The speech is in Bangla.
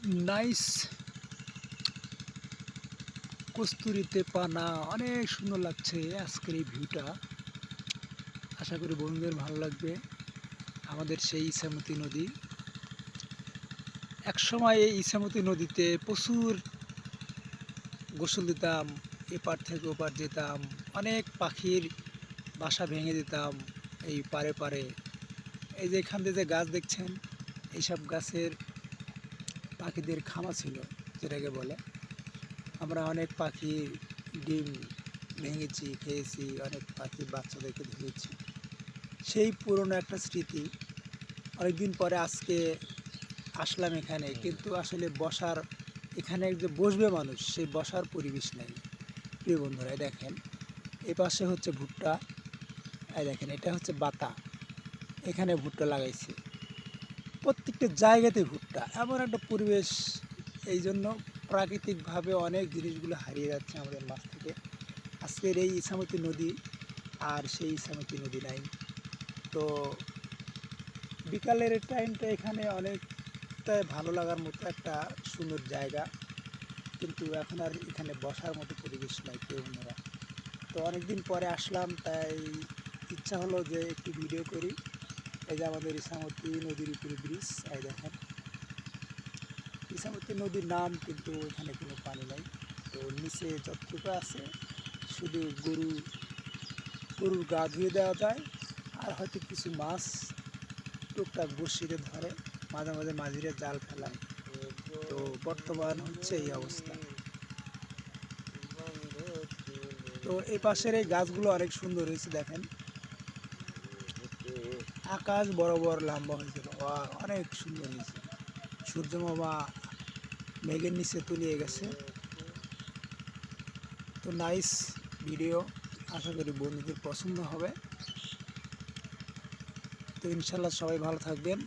নাইস কস্তুরীতে পানা অনেক সুন্দর লাগছে আজকের এই ভিউটা। আশা করি বন্ধুদের ভালো লাগবে। আমাদের সেই ইছামতি নদী, একসময় এই ইছামতি নদীতে প্রচুর গোসল দিতাম, এপার থেকে ওপার যেতাম, অনেক পাখির বাসা ভেঙে দিতাম এই পারে পারে। এই যে এখান থেকে যে গাছ দেখছেন, এইসব গাছের পাখিদের খামা ছিল, যেটাকে বলে। আমরা অনেক পাখি ডিম ভেঙেছি, খেয়েছি, অনেক পাখির বাচ্চাদেরকে ধরেছি। সেই পুরনো একটা স্মৃতি। অনেকদিন পরে আজকে আসলাম এখানে, কিন্তু আসলে বসার, এখানে যে বসবে মানুষ, সেই বসার পরিবেশ নেই। প্রিয় বন্ধুরা, দেখেন এ পাশে হচ্ছে ভুট্টা, এই দেখেন এটা হচ্ছে বাতা, এখানে ভুট্টা লাগাইছে। প্রত্যেকটা জায়গাতে ভুট্টা, এমন একটা পরিবেশ। এই জন্য প্রাকৃতিকভাবে অনেক জিনিসগুলো হারিয়ে যাচ্ছে আমাদের মাছ থেকে। আজকের এই ইছামতি নদী আর সেই ইছামতি নদী নাই। তো বিকালের টাইমটা এখানে অনেকটা ভালো লাগার মতো একটা সুন্দর জায়গা, কিন্তু এখন আর এখানে বসার মতো পরিবেশ নাই প্রিয় বন্ধুরা। তো অনেকদিন পরে আসলাম, তাই ইচ্ছা হলো যে একটি ভিডিও করি। এই যে আমাদের ইছামতি নদীর উপরে ব্রিজ, এই দেখেন ইছামতি নদীর নাম, কিন্তু এখানে কোনো পানি নাই। তো নিচে যতটুকু আছে শুধু গরুর গা ধুয়ে দেওয়া যায়, আর হয়তো কিছু মাছ টুকটাক বড়শিতে ধরে, মাঝে মাঝে মাঝিরে জাল ফেলায়। তো বর্তমান হচ্ছে এই অবস্থা। তো এই পাশের এই গাছগুলো অনেক সুন্দর হয়েছে, দেখেন আকাশ বরাবর লম্বা হয়েছে, অনেক সুন্দর হয়েছে। সূর্য মামা মেঘের নিচে তলিয়ে গেছে। তো নাইস ভিডিও, আশা করি বন্ধুদের পছন্দ হবে। তো ইনশাল্লাহ সবাই ভালো থাকবেন।